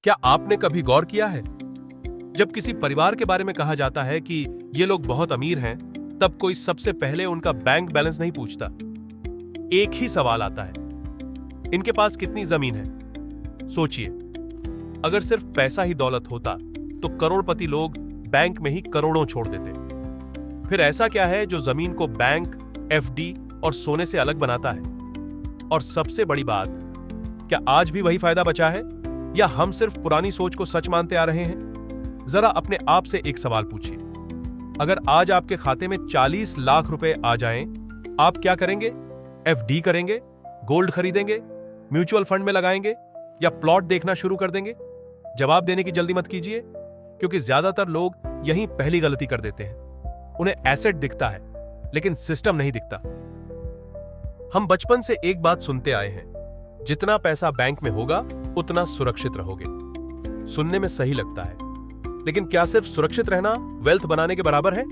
क्या आपने कभी गौर किया है, जब किसी परिवार के बारे में कहा जाता है कि ये लोग बहुत अमीर हैं, तब कोई सबसे पहले उनका बैंक बैलेंस नहीं पूछता। एक ही सवाल आता है, इनके पास कितनी जमीन है। सोचिए, अगर सिर्फ पैसा ही दौलत होता तो करोड़पति लोग बैंक में ही करोड़ों छोड़ देते। फिर ऐसा क्या है जो जमीन को बैंक, एफडी और सोने से अलग बनाता है? और सबसे बड़ी बात, क्या आज भी वही फायदा बचा है या हम सिर्फ पुरानी सोच को सच मानते आ रहे हैं? जरा अपने आप से एक सवाल पूछिए, अगर आज आपके खाते में 40 लाख रुपए आ जाएं, आप क्या करेंगे? एफडी करेंगे, गोल्ड खरीदेंगे, म्यूचुअल फंड में लगाएंगे या प्लॉट देखना शुरू कर देंगे? जवाब देने की जल्दी मत कीजिए, क्योंकि ज्यादातर लोग यहीं पहली गलती कर देते हैं। उन्हें एसेट दिखता है, लेकिन सिस्टम नहीं दिखता। हम बचपन से एक बात सुनते आए हैं, जितना पैसा बैंक में होगा उतना सुरक्षित रहोगे। सुनने में सही लगता है, लेकिन क्या सिर्फ सुरक्षित रहना वेल्थ बनाने के बराबर है?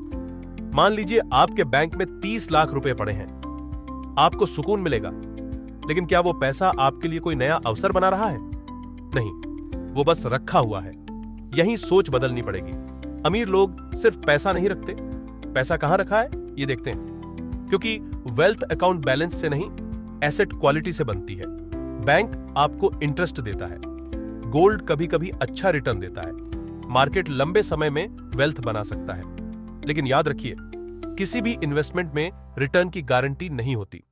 मान लीजिए आपके बैंक में 30 लाख रुपए पड़े हैं, आपको सुकून मिलेगा, लेकिन क्या वो पैसा आपके लिए कोई नया अवसर बना रहा है? नहीं, वो बस रखा हुआ है। यही सोच बदलनी पड़ेगी। अमीर लोग सिर्फ पैसा नहीं रखते, पैसा कहां रखा है ये देखते हैं, क्योंकि वेल्थ अकाउंट बैलेंस से नहीं, एसेट क्वालिटी से बनती है। बैंक आपको इंटरेस्ट देता है, गोल्ड कभी कभी अच्छा रिटर्न देता है, मार्केट लंबे समय में वेल्थ बना सकता है, लेकिन याद रखिए, किसी भी इन्वेस्टमेंट में रिटर्न की गारंटी नहीं होती।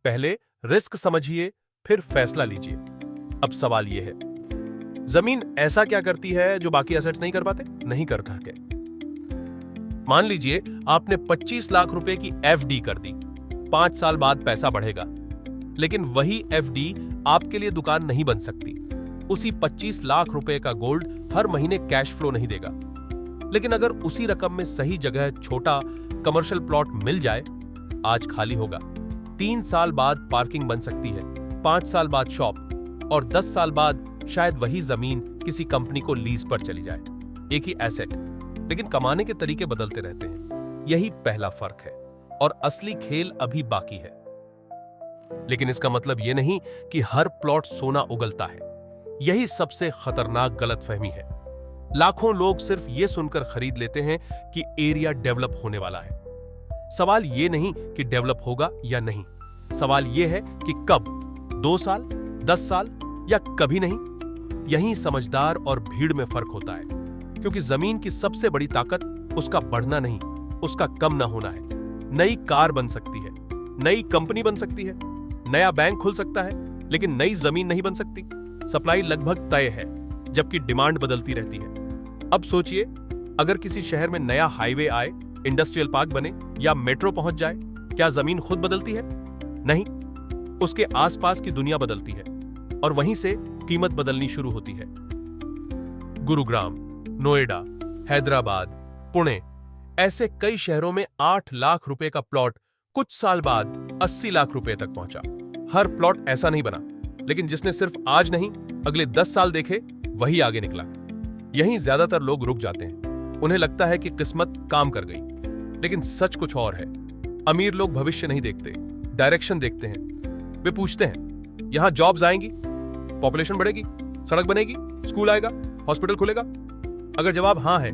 पहले रिस्क समझिए, फिर फैसला लीजिए। अब सवाल यह है, जमीन ऐसा क्या करती है जो बाकी एसेट्स नहीं कर पाते? नहीं कर पाते। मान लीजिए आपने 25 लाख रुपए की एफडी कर दी, 5 साल बाद पैसा बढ़ेगा, लेकिन वही एफडी आपके लिए दुकान नहीं बन सकती। उसी 25 लाख रुपए का गोल्ड हर महीने कैश फ्लो नहीं देगा। लेकिन अगर उसी रकम में सही जगह छोटा कमर्शियल प्लॉट मिल जाए, आज खाली होगा, 3 साल बाद पार्किंग बन सकती है, 5 साल बाद शॉप, और 10 साल बाद शायद वही जमीन किसी कंपनी को लीज पर चली जाए। एक ही एसेट, लेकिन कमाने के तरीके बदलते रहते हैं। यही पहला फर्क है, और असली खेल अभी बाकी है। लेकिन इसका मतलब यह नहीं कि हर प्लॉट सोना उगलता है। यही सबसे खतरनाक गलतफहमी है। लाखों लोग सिर्फ यह सुनकर खरीद लेते हैं कि एरिया डेवलप होने वाला है। सवाल यह नहीं कि डेवलप होगा या नहीं, सवाल यह है कि कब, 2 साल, 10 साल या कभी नहीं। यही समझदार और भीड़ में फर्क होता है, क्योंकि जमीन की सबसे बड़ी ताकत उसका बढ़ना नहीं, उसका कम ना होना है। नई कार बन सकती है, नई कंपनी बन सकती है, नया बैंक खुल सकता है, लेकिन नई जमीन नहीं बन सकती। सप्लाई लगभग तय है, जबकि डिमांड बदलती रहती है। अब सोचिए, अगर किसी शहर में नया हाईवे आए, इंडस्ट्रियल पार्क बने या मेट्रो पहुंच जाए, क्या जमीन खुद बदलती है? नहीं, उसके आसपास की दुनिया बदलती है, और वहीं से कीमत बदलनी शुरू होती है। गुरुग्राम, नोएडा, हैदराबाद, पुणे, ऐसे कई शहरों में 8 लाख रुपए का प्लॉट कुछ साल बाद 80 लाख रुपए तक पहुंचा। हर प्लॉट ऐसा नहीं बना, लेकिन जिसने सिर्फ आज नहीं, अगले 10 साल देखे, वही आगे निकला। यहीं ज्यादातर लोग रुक जाते हैं। उन्हें लगता है कि किस्मत काम कर गई, लेकिन सच कुछ और है। अमीर लोग भविष्य नहीं देखते, डायरेक्शन देखते हैं। वे पूछते हैं, यहां जॉब्स आएंगी, पॉपुलेशन बढ़ेगी, सड़क बनेगी, स्कूल आएगा, हॉस्पिटल खुलेगा? अगर जवाब हां है,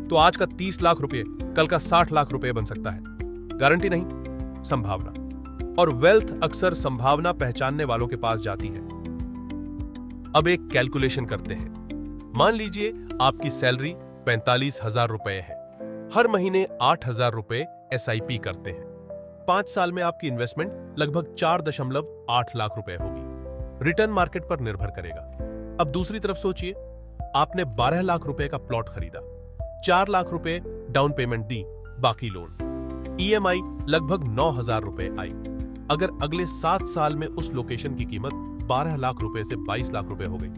तो आज का 30 लाख रुपए कल का 60 लाख रुपए बन सकता है। गारंटी नहीं, संभावना। और वेल्थ अक्सर संभावना पहचानने वालों के पास जाती है। अब एक कैलकुलेशन करते हैं। मान लीजिए आपकी सैलरी 45,000 रुपए है। हर महीने 8,000 रुपए एसआईपी करते हैं। 5 साल में आपकी इन्वेस्टमेंट लगभग 4.8 लाख रुपए होगी। रिटर्न मार्केट पर निर्भर करेगा। अब दूसरी तरफ सोचिए, आपने 12 लाख रुपए का प्लॉट खरीदा, 4 लाख रुपए डाउन पेमेंट दी, बाकी लोन। ईएमआई लगभग 9,000 रुपए आई। अगर अगले 7 साल में उस लोकेशन की कीमत 12 लाख रुपए से 22 लाख रुपए हो गई,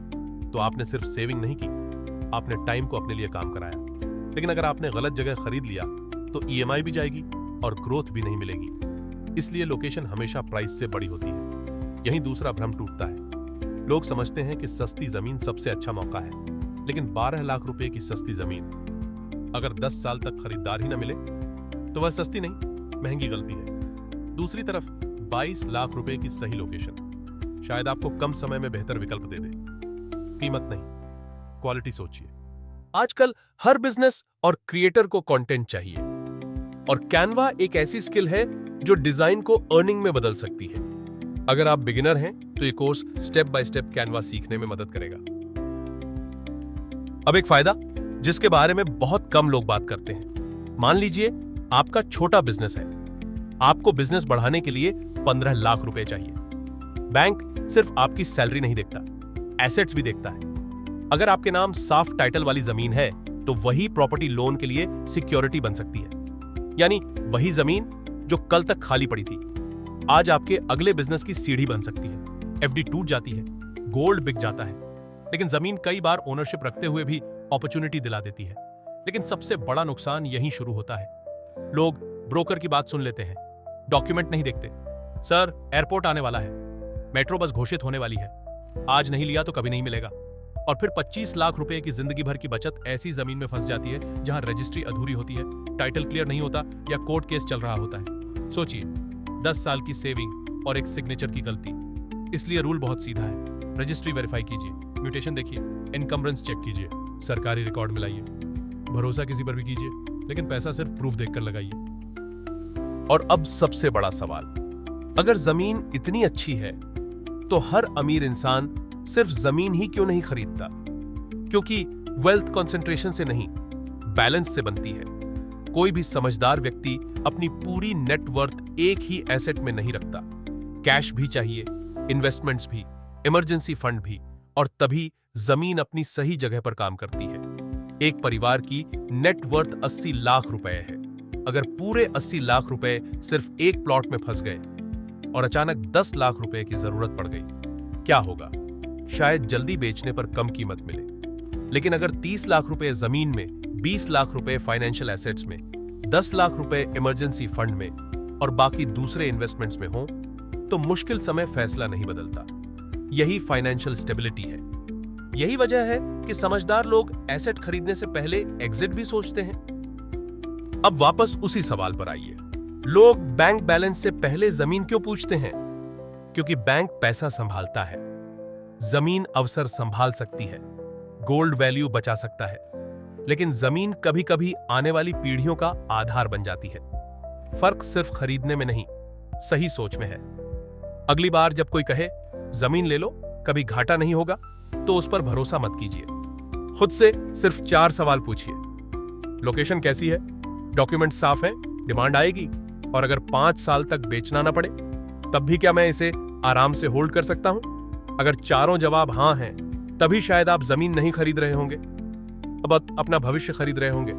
तो आपने सिर्फ सेविंग नहीं की, आपने टाइम को अपने लिए काम कराया। लेकिन अगर आपने गलत जगह खरीद लिया, तो ईएमआई भी जाएगी और ग्रोथ भी नहीं मिलेगी। इसलिए लोकेशन हमेशा प्राइस से बड़ी होती है। यही दूसरा भ्रम टूटता है। लोग समझते हैं कि सस्ती जमीन सबसे अच्छा मौका है, लेकिन 12 लाख रुपए की सस्ती जमीन अगर 10 साल तक खरीदार ही ना मिले, तो वह सस्ती नहीं, महंगी गलती है। दूसरी तरफ 22 लाख रुपए की सही लोकेशन शायद आपको कम समय में बेहतर विकल्प दे दे। कीमत नहीं, क्वालिटी सोचिए। आजकल हर बिजनेस और क्रिएटर को कंटेंट चाहिए, और कैनवा एक ऐसी स्किल है जो डिजाइन को अर्निंग में बदल सकती है। अगर आप बिगिनर हैं तो ये course step by step Canva सीखने में मदद करेगा। अब एक फायदा जिसके बारे में बहुत कम लोग बात करते हैं। मान लीजिए आपका छोटा बिजनेस है, आपको बिजनेस बढ़ाने के लिए 15 लाख रुपए चाहिए। बैंक सिर्फ आपकी सैलरी नहीं देखता, एसेट्स भी देखता है। अगर आपके नाम साफ टाइटल वाली जमीन है तो वही प्रॉपर्टी लोन के लिए सिक्योरिटी बन सकती है। यानी वही जमीन जो कल तक खाली पड़ी थी आज आपके अगले बिजनेस की सीढ़ी बन सकती है। एफडी टूट जाती है, गोल्ड बिक जाता है, लेकिन जमीन कई बार ओनरशिप रखते हुए भी अपॉर्चुनिटी दिला देती है। लेकिन सबसे बड़ा नुकसान यहीं शुरू होता है। लोग ब्रोकर की बात सुन लेते हैं, डॉक्यूमेंट नहीं देखते। सर एयरपोर्ट आने वाला है, मेट्रो बस घोषित होने वाली है, आज नहीं लिया तो कभी नहीं मिलेगा। और फिर 25 लाख रुपए की जिंदगी भर की बचत ऐसी जमीन में फंस जाती है जहां रजिस्ट्री अधूरी होती है, टाइटल क्लियर नहीं होता या कोर्ट केस चल रहा होता है। सोचिए 10 साल की सेविंग और एक सिग्नेचर की गलती। इसलिए रूल बहुत सीधा है, रजिस्ट्री वेरीफाई कीजिए, म्यूटेशन देखिए, इनकम्बरेंस चेक कीजिए, सरकारी रिकॉर्ड मिलाइए। भरोसा किसी पर भी कीजिए, लेकिन पैसा सिर्फ प्रूफ देखकर लगाइए। और अब सबसे बड़ा सवाल, अगर जमीन इतनी अच्छी है तो हर अमीर इंसान सिर्फ जमीन ही क्यों नहीं खरीदता? क्योंकि वेल्थ कंसंट्रेशन से नहीं, बैलेंस से बनती है। कोई भी समझदार व्यक्ति अपनी पूरी नेटवर्थ एक ही एसेट में नहीं रखता। कैश भी चाहिए, इन्वेस्टमेंट्स भी, इमरजेंसी फंड भी, और तभी जमीन अपनी सही जगह पर काम करती है। एक परिवार की नेटवर्थ 80 लाख रुपए है। अगर पूरे 80 लाख रुपए सिर्फ एक प्लॉट में फंस गए और अचानक 10 लाख रुपए की जरूरत पड़ गई, क्या होगा? शायद जल्दी बेचने पर कम कीमत मिले, लेकिन अगर 30 लाख रुपए जमीन में, 20 लाख रुपए फाइनेंशियल एसेट्स में, 10 लाख रुपए इमरजेंसी फंड में और बाकी दूसरे इन्वेस्टमेंट्स में हो तो मुश्किल समय फैसला नहीं बदलता। यही फाइनेंशियल स्टेबिलिटी है। यही वजह है कि समझदार लोग एसेट खरीदने से पहले एग्जिट भी सोचते हैं। अब वापस उसी सवाल पर आइए, लोग बैंक बैलेंस से पहले जमीन क्यों पूछते हैं? क्योंकि बैंक पैसा संभालता है, जमीन अवसर संभाल सकती है, गोल्ड वैल्यू बचा सकता है, लेकिन जमीन कभी कभी आने वाली पीढ़ियों का आधार बन जाती है। फर्क सिर्फ खरीदने में नहीं, सही सोच में है। अगली बार जब कोई कहे जमीन ले लो, कभी घाटा नहीं होगा, तो उस पर भरोसा मत कीजिए। खुद से सिर्फ 4 सवाल पूछिए। लोकेशन कैसी है? डॉक्यूमेंट साफ है? डिमांड आएगी? और अगर 5 साल तक बेचना ना पड़े तब भी क्या मैं इसे आराम से होल्ड कर सकता हूं? अगर चारों जवाब हां हैं, तभी शायद आप जमीन नहीं खरीद रहे होंगे, अब अपना भविष्य खरीद रहे होंगे।